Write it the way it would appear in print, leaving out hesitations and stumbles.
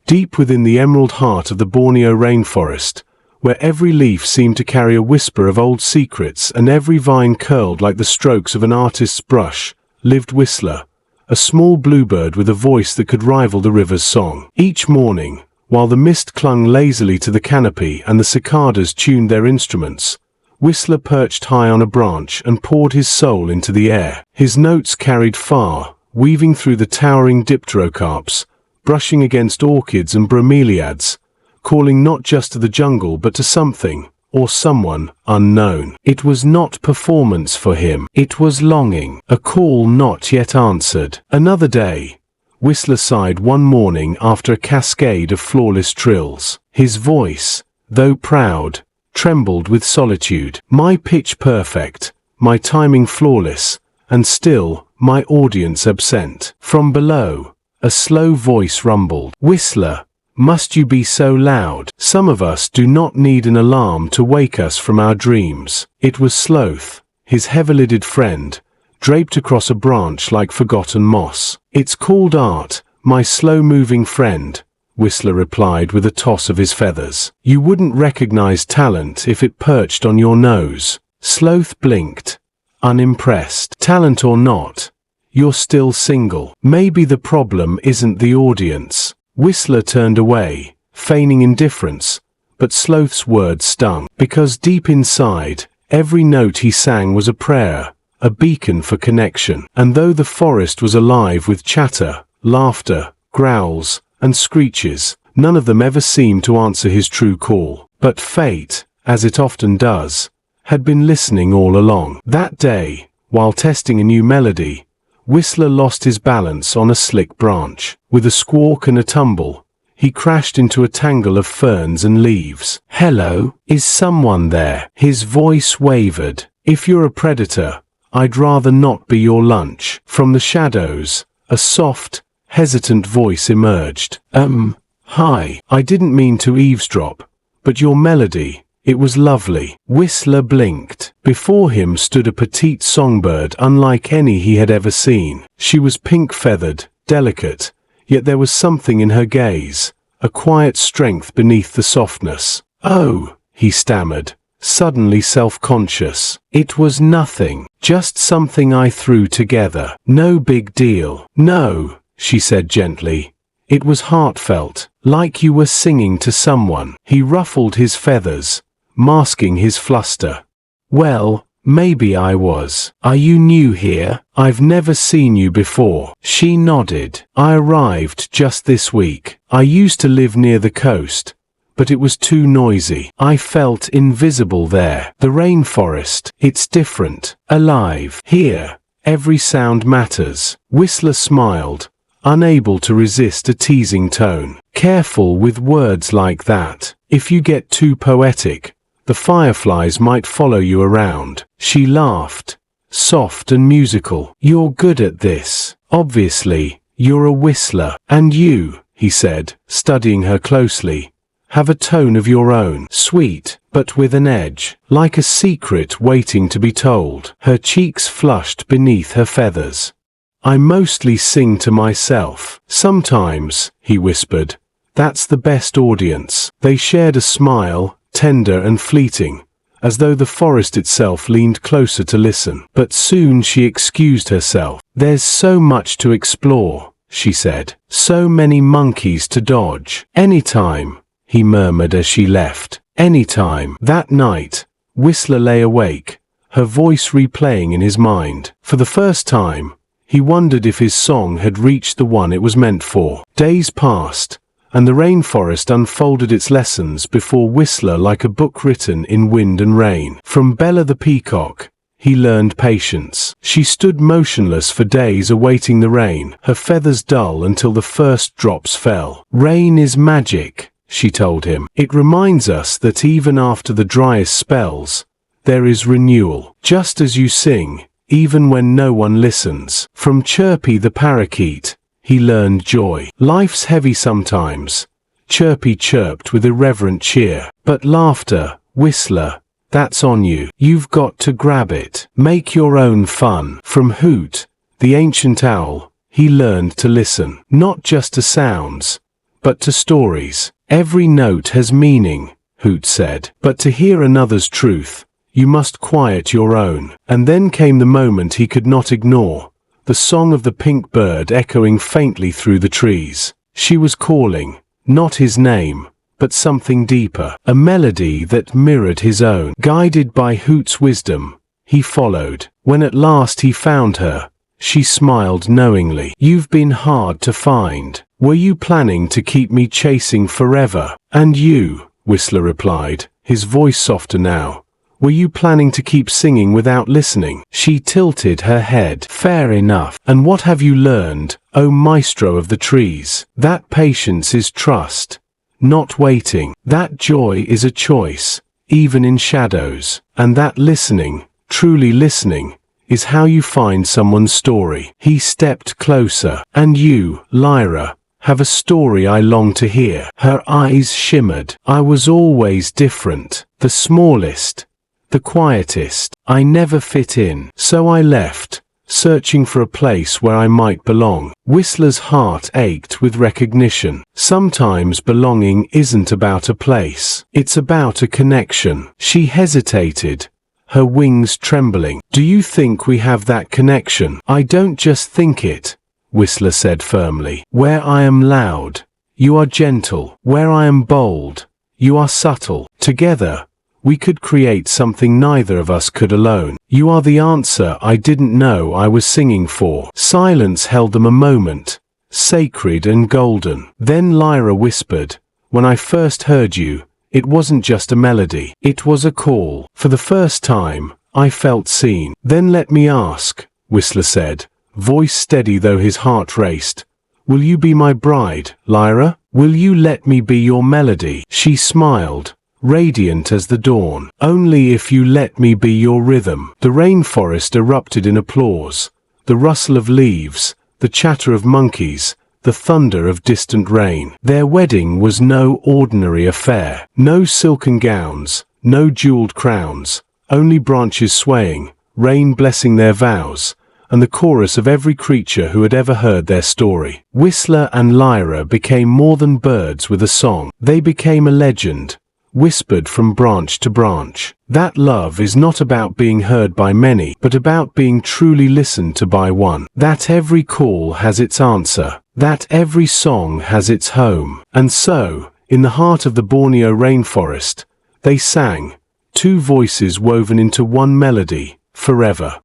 deep within the emerald heart of the Borneo rainforest, where every leaf seemed to carry a whisper of old secrets and every vine curled like the strokes of an artist's brush, lived Whistler, a small bluebird with a voice that could rival the river's song. Each morning, while the mist clung lazily to the canopy and the cicadas tuned their instruments, Whistler perched high on a branch and poured his soul into the air. His notes carried far, weaving through the towering dipterocarps, brushing against orchids and bromeliads, calling not just to the jungle but to something, or someone, unknown. It was not performance for him. It was longing, a call not yet answered. Another day, Whistler sighed one morning after a cascade of flawless trills. His voice, though proud, trembled with solitude. My pitch perfect, my timing flawless, and still, my audience absent. From below, a slow voice rumbled. Whistler, must you be so loud? Some of us do not need an alarm to wake us from our dreams. It was Sloth, his heavy-lidded friend, draped across a branch like forgotten moss. It's called art, my slow-moving friend, Whistler replied with a toss of his feathers. You wouldn't recognize talent if it perched on your nose. Sloth blinked, unimpressed. Talent or not, you're still single. Maybe the problem isn't the audience. Whistler turned away, feigning indifference, but Sloth's words stung, because deep inside, every note he sang was a prayer, a beacon for connection. And though the forest was alive with chatter, laughter, growls, and screeches, none of them ever seemed to answer his true call. But fate, as it often does, had been listening all along. That day, while testing a new melody, Whistler lost his balance on a slick branch. With a squawk and a tumble, he crashed into a tangle of ferns and leaves. Hello, is someone there? His voice wavered. If you're a predator, I'd rather not be your lunch. From the shadows, a soft, hesitant voice emerged. Hi. I didn't mean to eavesdrop, but your melody, it was lovely. Whistler blinked. Before him stood a petite songbird unlike any he had ever seen. She was pink-feathered, delicate, yet there was something in her gaze, a quiet strength beneath the softness. Oh, he stammered, suddenly self-conscious. It was nothing, just something I threw together. No big deal. No, she said gently. It was heartfelt, like you were singing to someone. He ruffled his feathers, masking his fluster. Well, maybe I was. Are you new here? I've never seen you before. She nodded. I arrived just this week. I used to live near the coast, but it was too noisy. I felt invisible there. The rainforest, it's different. Alive. Here, every sound matters. Whistler smiled, unable to resist a teasing tone. Careful with words like that. If you get too poetic, the fireflies might follow you around. She laughed, soft and musical. You're good at this. Obviously, you're a whistler. And you, he said, studying her closely, have a tone of your own. Sweet, but with an edge, like a secret waiting to be told. Her cheeks flushed beneath her feathers. I mostly sing to myself. Sometimes, he whispered, that's the best audience. They shared a smile, tender and fleeting, as though the forest itself leaned closer to listen. But soon she excused herself. There's so much to explore, she said. So many monkeys to dodge. Anytime, he murmured as she left. Anytime. That night, Whistler lay awake, her voice replaying in his mind. For the first time, he wondered if his song had reached the one it was meant for. Days passed, and the rainforest unfolded its lessons before Whistler like a book written in wind and rain. From Bella the peacock, he learned patience. She stood motionless for days awaiting the rain, her feathers dull until the first drops fell. Rain is magic, she told him. It reminds us that even after the driest spells, there is renewal. Just as you sing, even when no one listens. From Chirpy the parakeet, he learned joy. Life's heavy sometimes, Chirpy chirped with irreverent cheer. But laughter, Whistler, that's on you. You've got to grab it. Make your own fun. From Hoot, the ancient owl, he learned to listen, not just to sounds, but to stories. Every note has meaning, Hoot said. But to hear another's truth, you must quiet your own. And then came the moment he could not ignore, the song of the pink bird echoing faintly through the trees. She was calling, not his name, but something deeper, a melody that mirrored his own. Guided by Hoot's wisdom, he followed. When at last he found her, she smiled knowingly. You've been hard to find. Were you planning to keep me chasing forever? And you, Whistler replied, his voice softer now. Were you planning to keep singing without listening? She tilted her head. Fair enough. And what have you learned, O maestro of the trees? That patience is trust, not waiting. That joy is a choice, even in shadows. And that listening, truly listening, is how you find someone's story. He stepped closer. And you, Lyra, have a story I long to hear. Her eyes shimmered. I was always different, the smallest, the quietest. I never fit in. So I left, searching for a place where I might belong. Whistler's heart ached with recognition. Sometimes belonging isn't about a place. It's about a connection. She hesitated, her wings trembling. Do you think we have that connection? I don't just think it, Whistler said firmly. Where I am loud, you are gentle. Where I am bold, you are subtle. Together, we could create something neither of us could alone. You are the answer I didn't know I was singing for. Silence held them a moment, sacred and golden. Then Lyra whispered, when I first heard you, it wasn't just a melody. It was a call. For the first time, I felt seen. Then let me ask, Whistler said, voice steady though his heart raced. Will you be my bride, Lyra? Will you let me be your melody? She smiled, radiant as the dawn. Only if you let me be your rhythm. The rainforest erupted in applause. The rustle of leaves, the chatter of monkeys, the thunder of distant rain. Their wedding was no ordinary affair. No silken gowns, no jeweled crowns, only branches swaying, rain blessing their vows, and the chorus of every creature who had ever heard their story. Whistler and Lyra became more than birds with a song. They became a legend, whispered from branch to branch. That love is not about being heard by many, but about being truly listened to by one. That every call has its answer. That every song has its home. And so, in the heart of the Borneo rainforest, they sang, two voices woven into one melody, forever.